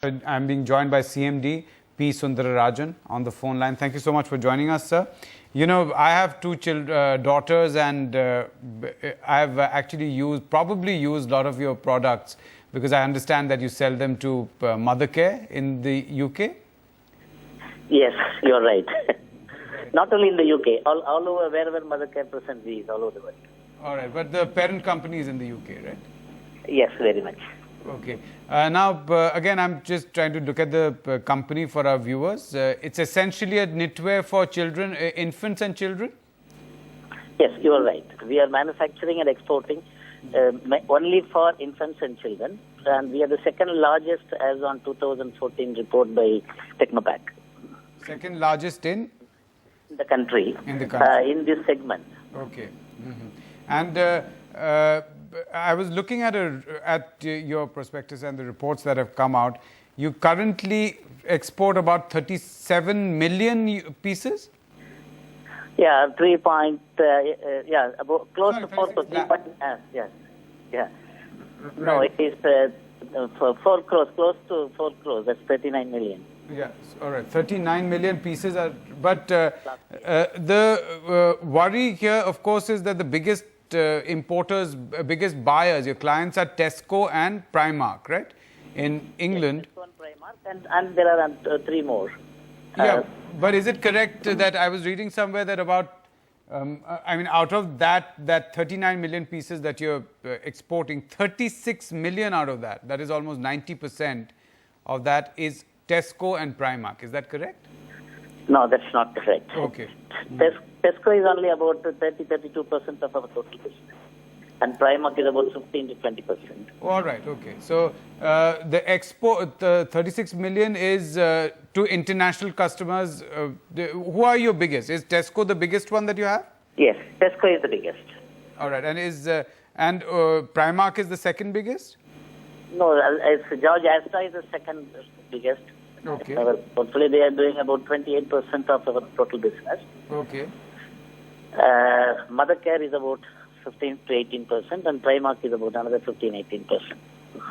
I'm being joined by CMD P. Sundararajan on the phone line. Thank you so much for joining us, sir. You know, I have two daughters, and I've actually probably used a lot of your products because I understand that you sell them to Mother Care in the UK. Yes, you're right. Not only in the UK, all over wherever Mother Care presence is, all over the world. All right, but the parent company is in the UK, right? Yes, very much. Okay. Now, again, I'm just trying to look at the company for our viewers. It's essentially a knitwear for children, infants and children? Yes, you are right. We are manufacturing and exporting only for infants and children. And we are the second largest as on 2014 report by Technopack. Second largest in? The country. In the country. In this segment. Okay. Mm-hmm. And I was looking at your prospectus and the reports that have come out. You currently export about 37 million pieces? Yeah, about close to 4%. Yes. Yeah. Right. No, it is for 4 crores, close to 4 crores. That's 39 million. Yes, all right. 39 million pieces are. But the worry here, of course, is that the biggest importers, biggest buyers, your clients are Tesco and Primark, right? In England. Yes, Tesco and Primark, and there are 3 more. Yeah, but is it correct that I was reading somewhere that about, out of that 39 million pieces that you're exporting, 36 million out of that is almost 90% of that is Tesco and Primark. Is that correct? No, that's not correct. Okay. Tesco is only about 30-32% of our total business, and Primark is about 15 to 20%. All right. Okay. So the export, the 36 million is to international customers. Who are your biggest? Is Tesco the biggest one that you have? Yes, Tesco is the biggest. All right. And Primark is the second biggest? No, it's George Asda is the second biggest. Okay. Hopefully they are doing about 28% of our total business. Okay. Mother Care is about 15 to 18%, and Primark is about another 15-18%.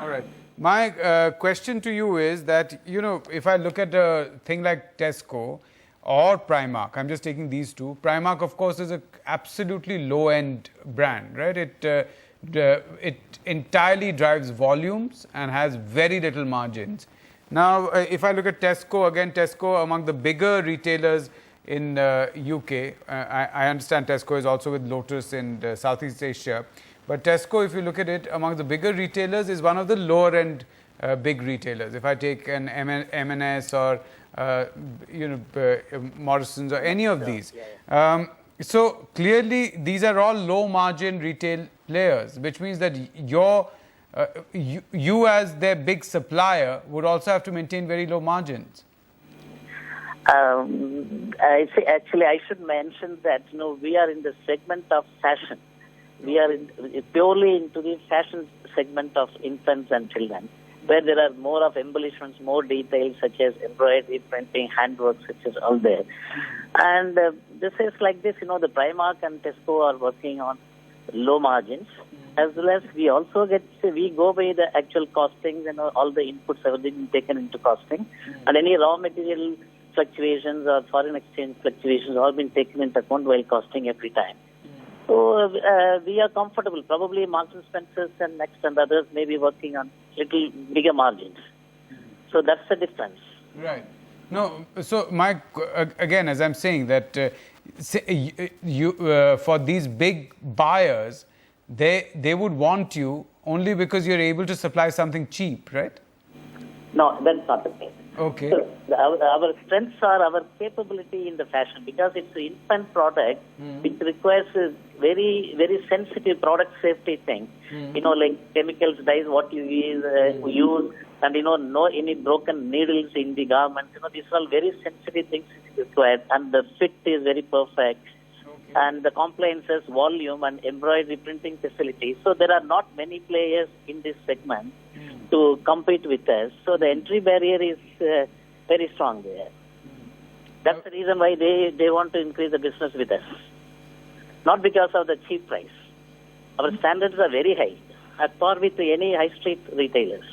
All right. My question to you is that, you know, if I look at a thing like Tesco or Primark, I'm just taking these two. Primark, of course, is an absolutely low-end brand, right? It entirely drives volumes and has very little margins. Now, if I look at Tesco, again, Tesco among the bigger retailers in UK, I understand Tesco is also with Lotus in Southeast Asia, but Tesco, if you look at it, among the bigger retailers is one of the lower end big retailers. If I take an M&S or Morrison's or any of these. So clearly these are all low margin retail players, which means that you as their big supplier would also have to maintain very low margins. Actually, I should mention that we are in the segment of fashion. We are purely into the fashion segment of infants and children, where there are more of embellishments, more details such as embroidery, printing, handwork, such as all there. And this is like this, the Primark and Tesco are working on low margins. As well as we also we go by the actual costings and all the inputs, everything taken into costing, and any raw material fluctuations or foreign exchange fluctuations all been taken into account while costing every time. So we are comfortable. Probably Marks and Spencers and Next and others may be working on little bigger margins. So that's the difference. Right. No. So again, as I'm saying that for these big buyers, they would want you only because you're able to supply something cheap, right? No, that's not the case. Okay. So our strengths are our capability in the fashion, because it's an infant product. It requires a very, very sensitive product safety thing. Like chemicals, dyes, what you use, and no any broken needles in the garment. These are all very sensitive things required, and the fit is very perfect. And the compliances, volume, and embroidery printing facilities. So there are not many players in this segment to compete with us. So the entry barrier is very strong there. That's the reason why they want to increase the business with us. Not because of the cheap price. Our standards are very high, at par with any high street retailers.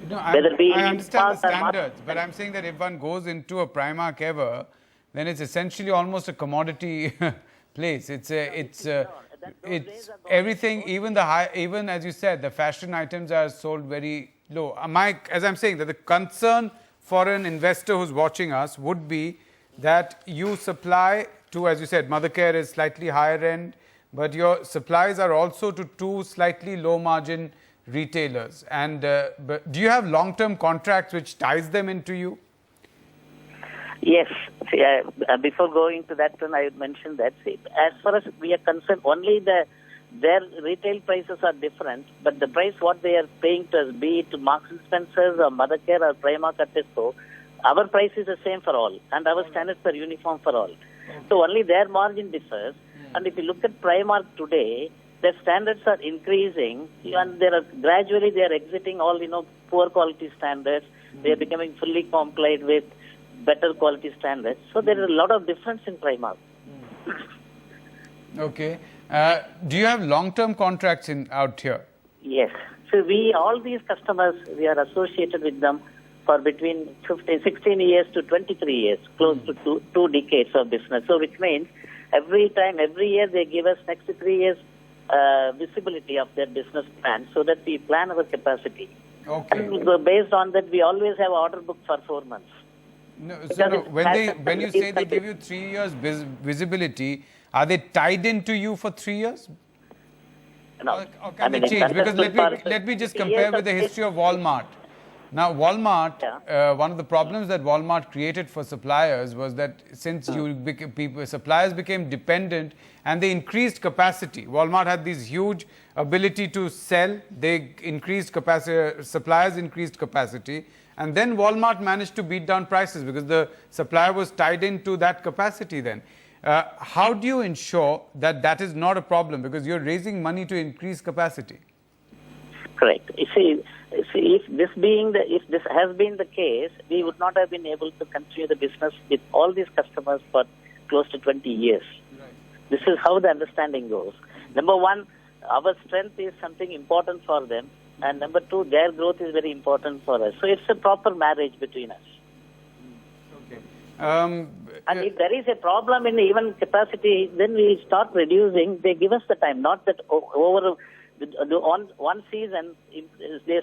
No, whether it be I in understand the Primark or standards, but I'm saying that if one goes into a Primark ever, then it's essentially almost a commodity place. It's everything, even the high, even as you said, the fashion items are sold very low. As I'm saying, that the concern for an investor who's watching us would be that you supply to, as you said, mother care is slightly higher end, but your supplies are also to two slightly low margin retailers. And but do you have long-term contracts which ties them into you? Yes. See, before going to that one, I would mention that. See, as far as we are concerned, only their retail prices are different, but the price what they are paying to us, be it Marks and Spencers or Mothercare or Primark or Tesco, our price is the same for all, and our standards are uniform for all. So only their margin differs. And if you look at Primark today, their standards are increasing, and gradually they are exiting all poor quality standards. They are becoming fully compliant with better quality standards. So there is a lot of difference in Primark. Okay. Do you have long-term contracts out here? Yes. So all these customers, we are associated with them for between 16 years to 23 years, close to two decades of business. So which means every year they give us next 3 years visibility of their business plan, so that we plan our capacity. Okay. And based on that, we always have order book for 4 months. No, so no, when you say they give you 3 years visibility, are they tied into you for 3 years? No. Or can they change? Because let me just compare with the history of Walmart. Now, Walmart, one of the problems that Walmart created for suppliers was that since suppliers became dependent and they increased capacity. Walmart had this huge ability to sell. They increased capacity, suppliers increased capacity. And then Walmart managed to beat down prices because the supplier was tied into that capacity then. How do you ensure that that is not a problem? Because you're raising money to increase capacity. Correct. You see, if this has been the case, we would not have been able to continue the business with all these customers for close to 20 years. Right. This is how the understanding goes. Number one, our strength is something important for them. And number two, their growth is very important for us. So it's a proper marriage between us. Okay. And if there is a problem in even capacity, then we'll start reducing. They give us the time, not that over one season, they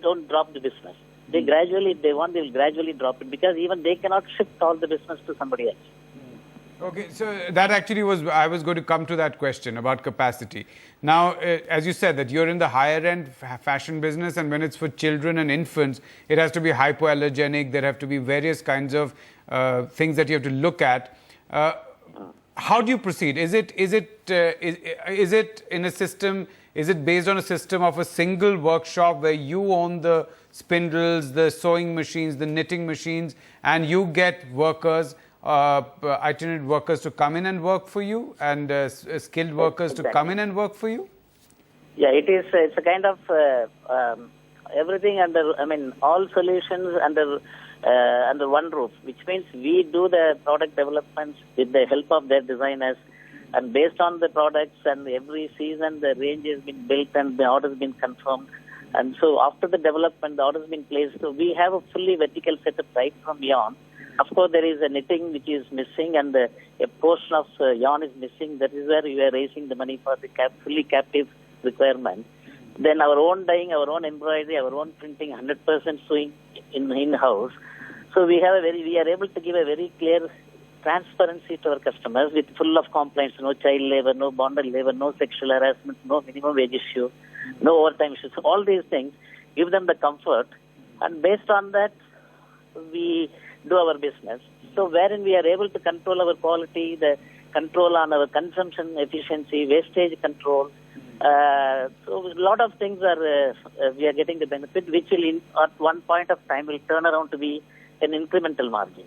don't drop the business. They'll gradually drop it, because even they cannot shift all the business to somebody else. Okay, so that actually I was going to come to that question about capacity. Now, as you said, that you're in the higher end fashion business, and when it's for children and infants, it has to be hypoallergenic. There have to be various kinds of things that you have to look at. How do you proceed? Is it in a system? Is it based on a system of a single workshop where you own the spindles, the sewing machines, the knitting machines, and you get workers, itinerant workers to come in and work for you, and skilled workers to come in and work for you? Yeah, it is. It's a kind of everything all solutions under one roof, which means we do the product developments with the help of their designers, and based on the products, and every season the range has been built and the order has been confirmed. And so after the development, the order has been placed. So we have a fully vertical setup right from yarn. Of course, there is a knitting which is missing, and a portion of yarn is missing. That is where we are raising the money for the fully captive requirement. Then our own dyeing, our own embroidery, our own printing, 100% sewing in-house. So we are able to give a very clear transparency to our customers with full of complaints: no child labor, no bonded labor, no sexual harassment, no minimum wage issue, no overtime issues. So all these things give them the comfort, and based on that, we do our business. So wherein we are able to control our quality, the control on our consumption efficiency, wastage control. So a lot of things we are getting the benefit, which will at one point of time will turn around to be an incremental margin.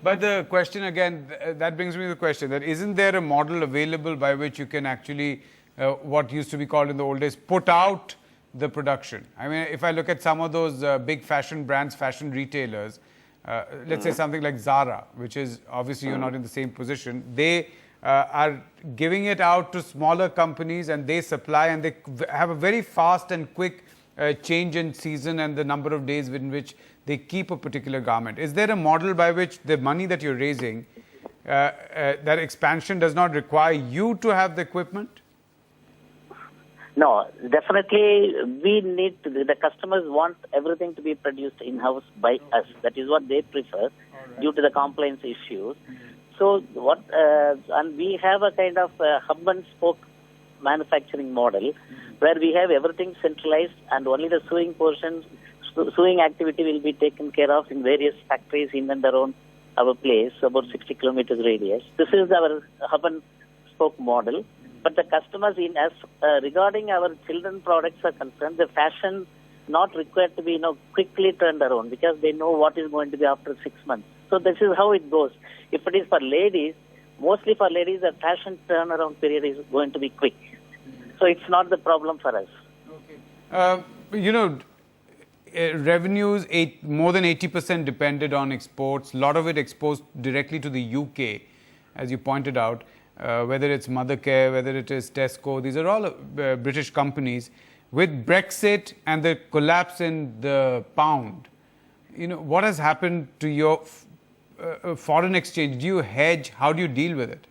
But the question again, that brings me to the question that isn't there a model available by which you can actually, what used to be called in the old days, put out the production? I mean, if I look at some of those big fashion brands, fashion retailers, let's say something like Zara, which is obviously you're not in the same position, they are giving it out to smaller companies, and they supply, and they have a very fast and quick change in season and the number of days in which they keep a particular garment. Is there a model by which the money that you're raising, that expansion does not require you to have the equipment? No, definitely we need to, the customers want everything to be produced in-house by us. That is what they prefer due to the compliance issues. So and we have a kind of hub and spoke manufacturing model where we have everything centralized and only the sewing portions, sewing activity will be taken care of in various factories in and around our place, about 60 kilometers radius. This is our hub and spoke model. But the customers regarding our children products are concerned, the fashion not required to be quickly turned around because they know what is going to be after 6 months. So this is how it goes. If it is for ladies, mostly for ladies, the fashion turnaround period is going to be quick. So it's not the problem for us. Okay. Revenues, more than 80% depended on exports. A lot of it exposed directly to the UK, as you pointed out. Whether it's Mothercare, whether it is Tesco, these are all British companies. With Brexit and the collapse in the pound, what has happened to your foreign exchange? Do you hedge? How do you deal with it?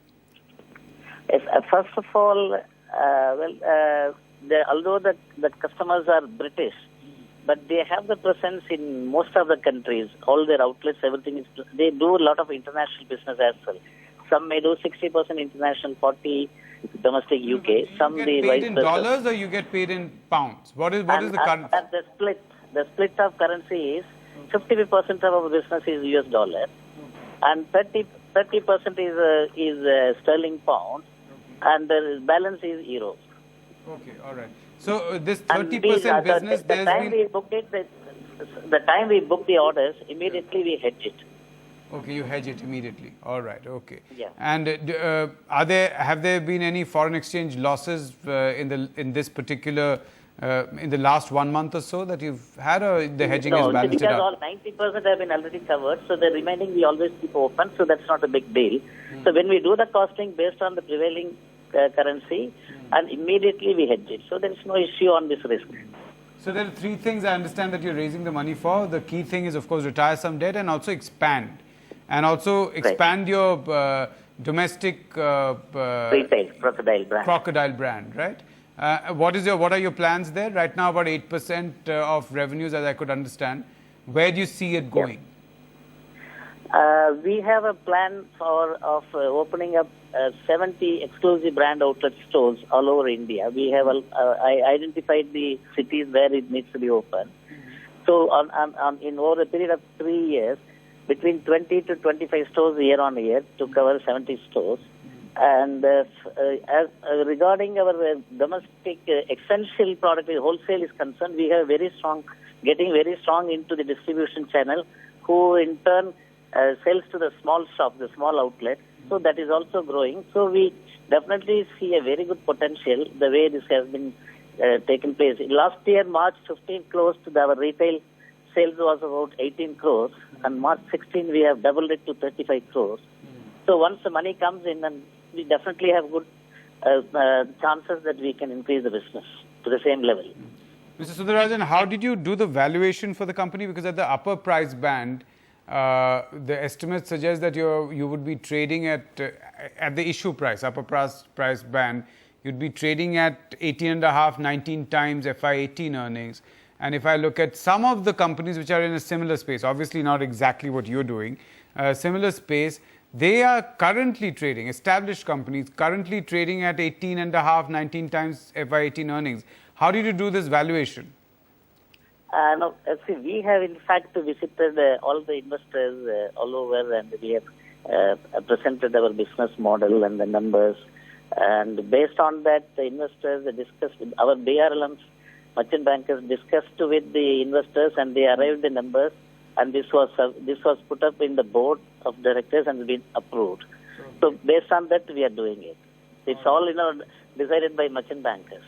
Yes, first of all, although the customers are British, but they have the presence in most of the countries. All their outlets, everything is. They do a lot of international business as well. Some may do 60% international, 40% domestic UK. Some you get paid in dollars or you get paid in pounds? What is the currency? The split of currency is 50% of our business is US dollar, and 30% is sterling pound, and the balance is euros. Okay, all right. So this 30% business, the time we book the orders, immediately we hedge it. Okay, you hedge it immediately. All right. Okay. Yeah. And have there been any foreign exchange losses in this particular in the last 1 month or so that you've had, or the hedging is balanced because out? all 90% have been already covered, so the remaining we always keep open, so that's not a big deal. So when we do the costing based on the prevailing currency, and immediately we hedge it, so there is no issue on this risk. So there are three things I understand that you're raising the money for. The key thing is, of course, retire some debt and also expand. And also expand your domestic retail Crocodile brand, right? What are your plans there? Right now, about 8% of revenues, as I could understand. Where do you see it going? We have a plan of opening up 70 exclusive brand outlet stores all over India. We have I identified the cities where it needs to be open. So in over a period of 3 years, between 20 to 25 stores year on year to cover 70 stores. And regarding our domestic essential product wholesale is concerned, we have getting very strong into the distribution channel, who in turn sells to the small shop, the small outlet. So that is also growing. So we definitely see a very good potential the way this has been taken place. Last year, March 15 closed, our retail sales was about 18 crores, and March 16 we have doubled it to 35 crores. So once the money comes in, and we definitely have good chances that we can increase the business to the same level. Mr. Sundararajan, how did you do the valuation for the company? Because at the upper price band, the estimates suggest that you would be trading at the issue price, upper price band, you'd be trading at 18.5, 19 times FY18 earnings. And if I look at some of the companies which are in a similar space, obviously not exactly what you're doing, similar space, they are currently trading, established companies, currently trading at 18.5, 19 times FY18 earnings. How did you do this valuation? No, see, we have in fact visited all the investors all over, and we have presented our business model and the numbers. And based on that, the investors discussed with our BRLMs, merchant bankers discussed with the investors, and they arrived the numbers, and this was put up in the board of directors and been approved. So based on that, we are doing it. It's all decided by merchant bankers.